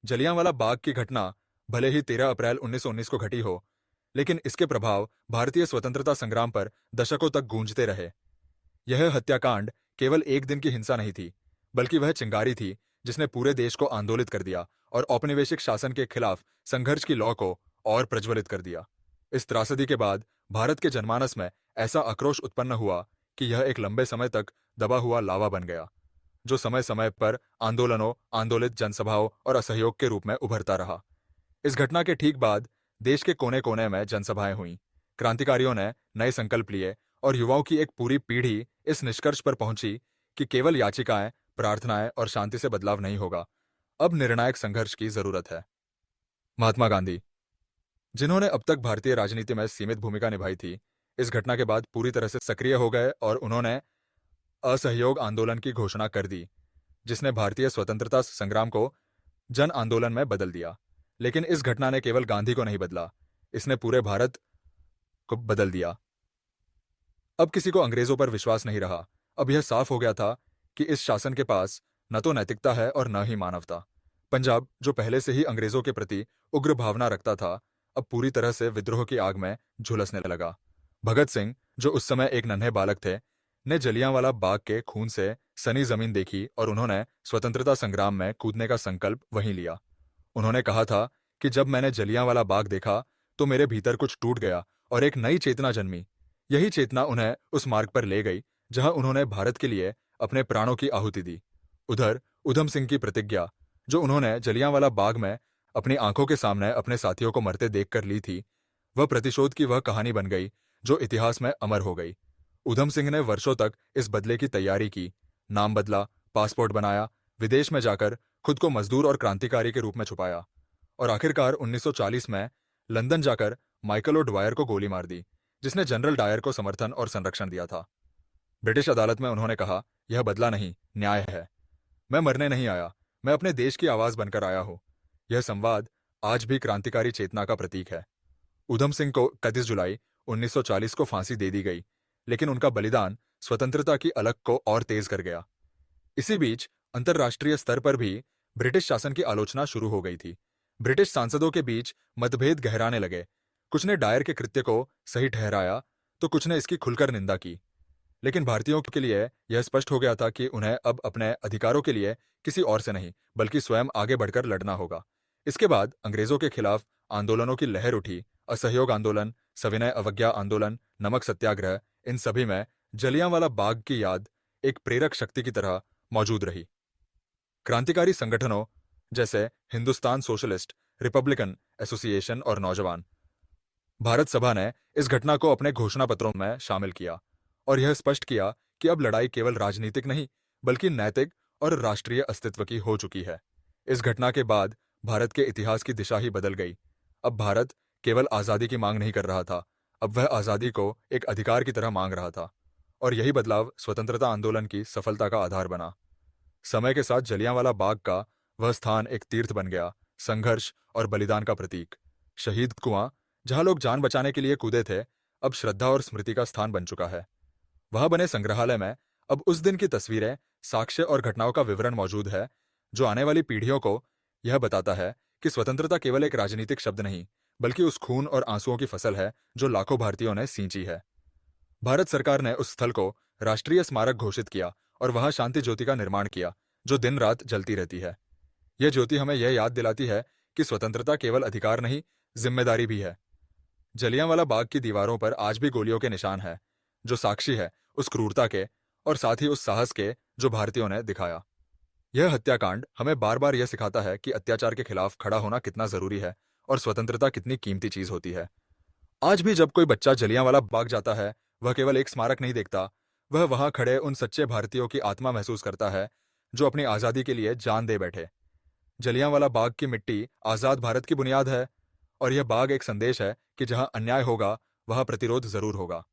जलियांवाला बाग की घटना भले ही 13 अप्रैल 1919 को घटी हो, लेकिन इसके प्रभाव भारतीय स्वतंत्रता संग्राम पर दशकों तक गूंजते रहे। यह हत्याकांड केवल एक दिन की हिंसा नहीं थी, बल्कि वह चिंगारी थी जिसने पूरे देश को आंदोलित कर दिया और औपनिवेशिक शासन के खिलाफ संघर्ष की लौ को और प्रज्वलित कर दिया। इस त्रासदी के बाद भारत के जनमानस में ऐसा आक्रोश उत्पन्न हुआ कि यह एक लंबे समय तक दबा हुआ लावा बन गया, जो समय समय पर आंदोलनों, आंदोलित जनसभाओं और असहयोग के रूप में उभरता रहा। इस घटना के ठीक बाद देश के कोने कोने में जनसभाएं हुईं। क्रांतिकारियों ने नए संकल्प लिए और युवाओं की एक पूरी पीढ़ी इस निष्कर्ष पर पहुंची कि केवल याचिकाएं, प्रार्थनाएं और शांति से बदलाव नहीं होगा, अब निर्णायक संघर्ष की जरूरत है। महात्मा गांधी, जिन्होंने अब तक भारतीय राजनीति में सीमित भूमिका निभाई थी, इस घटना के बाद पूरी तरह से सक्रिय हो गए और उन्होंने असहयोग आंदोलन की घोषणा कर दी, जिसने भारतीय स्वतंत्रता संग्राम को जन आंदोलन में बदल दिया। लेकिन इस घटना ने केवल गांधी को नहीं बदला, इसने पूरे भारत को बदल दिया। अब किसी को अंग्रेजों पर विश्वास नहीं रहा। अब यह साफ हो गया था कि इस शासन के पास न तो नैतिकता है और न ही मानवता। पंजाब, जो पहले से ही अंग्रेजों के प्रति उग्र भावना रखता था, अब पूरी तरह से विद्रोह की आग में झुलसने लगा। भगत सिंह, जो उस समय एक नन्हे बालक थे, ने जलियांवाला बाग के खून से सनी जमीन देखी और उन्होंने स्वतंत्रता संग्राम में कूदने का संकल्प वहीं लिया। उन्होंने कहा था कि जब मैंने जलियांवाला बाग देखा तो मेरे भीतर कुछ टूट गया और एक नई चेतना जन्मी। यही चेतना उन्हें उस मार्ग पर ले गई जहां उन्होंने भारत के लिए अपने प्राणों की आहुति दी। उधर उधम सिंह की प्रतिज्ञा, जो उन्होंने जलियांवाला बाग में अपनी आंखों के सामने अपने साथियों को मरते देखकर ली थी, वह प्रतिशोध की वह कहानी बन गई जो इतिहास में अमर हो गई। उधम सिंह ने वर्षों तक इस बदले की तैयारी की, नाम बदला, पासपोर्ट बनाया, विदेश में जाकर खुद को मजदूर और क्रांतिकारी के रूप में छुपाया और आखिरकार 1940 में लंदन जाकर माइकल ओ ड्वायर को गोली मार दी, जिसने जनरल डायर को समर्थन और संरक्षण दिया था। ब्रिटिश अदालत में उन्होंने कहा, यह बदला नहीं, न्याय है। मैं मरने नहीं आया, मैं अपने देश की आवाज बनकर आया हूं। यह संवाद आज भी क्रांतिकारी चेतना का प्रतीक है। उधम सिंह को 31 जुलाई 1940 को फांसी दे दी गई, लेकिन उनका बलिदान स्वतंत्रता की अलख को और तेज कर गया। इसी बीच अंतर्राष्ट्रीय स्तर पर भी ब्रिटिश शासन की आलोचना शुरू हो गई थी। ब्रिटिश सांसदों के बीच मतभेद गहराने लगे। कुछ ने डायर के कृत्य को सही ठहराया तो कुछ ने इसकी खुलकर निंदा की। लेकिन भारतीयों के लिए यह स्पष्ट हो गया था कि उन्हें अब अपने अधिकारों के लिए किसी और से नहीं, बल्कि स्वयं आगे बढ़कर लड़ना होगा। इसके बाद अंग्रेजों के खिलाफ आंदोलनों की लहर उठी। असहयोग आंदोलन, सविनय अवज्ञा आंदोलन, नमक सत्याग्रह, इन सभी में जलियांवाला बाग की याद एक प्रेरक शक्ति की तरह मौजूद रही। क्रांतिकारी संगठनों जैसे हिंदुस्तान सोशलिस्ट रिपब्लिकन एसोसिएशन और नौजवान भारत सभा ने इस घटना को अपने घोषणा पत्रों में शामिल किया और यह स्पष्ट किया कि अब लड़ाई केवल राजनीतिक नहीं, बल्कि नैतिक और राष्ट्रीय अस्तित्व की हो चुकी है। इस घटना के बाद भारत के इतिहास की दिशा ही बदल गई। अब भारत केवल आजादी की मांग नहीं कर रहा था, अब वह आजादी को एक अधिकार की तरह मांग रहा था। और यही बदलाव स्वतंत्रता आंदोलन की सफलता का आधार बना। समय के साथ जलियांवाला बाग का वह स्थान एक तीर्थ बन गया, संघर्ष और बलिदान का प्रतीक। शहीद कुआं, जहां लोग जान बचाने के लिए कूदे थे, अब श्रद्धा और स्मृति का स्थान बन चुका है। वहां बने संग्रहालय में अब उस दिन की तस्वीरें, साक्ष्य और घटनाओं का विवरण मौजूद है, जो आने वाली पीढ़ियों को यह बताता है कि स्वतंत्रता केवल एक राजनीतिक शब्द नहीं, बल्कि उस खून और आंसुओं की फसल है जो लाखों भारतीयों ने सींची है। भारत सरकार ने उस स्थल को राष्ट्रीय स्मारक घोषित किया और वहां शांति ज्योति का निर्माण किया, जो दिन रात जलती रहती है। यह ज्योति हमें यह याद दिलाती है कि स्वतंत्रता केवल अधिकार नहीं, जिम्मेदारी भी है। जलियांवाला बाग की दीवारों पर आज भी गोलियों के निशान है, जो साक्षी है उस क्रूरता के और साथ ही उस साहस के जो भारतीयों ने दिखाया। यह हत्याकांड हमें बार बार यह सिखाता है कि अत्याचार के खिलाफ खड़ा होना कितना जरूरी है और स्वतंत्रता कितनी कीमती चीज होती है। आज भी जब कोई बच्चा जलियांवाला बाग जाता है, वह केवल एक स्मारक नहीं देखता, वह वहां खड़े उन सच्चे भारतीयों की आत्मा महसूस करता है जो अपनी आजादी के लिए जान दे बैठे। जलियांवाला बाग की मिट्टी आजाद भारत की बुनियाद है और यह बाग एक संदेश है कि जहां अन्याय होगा, वहां प्रतिरोध जरूर होगा।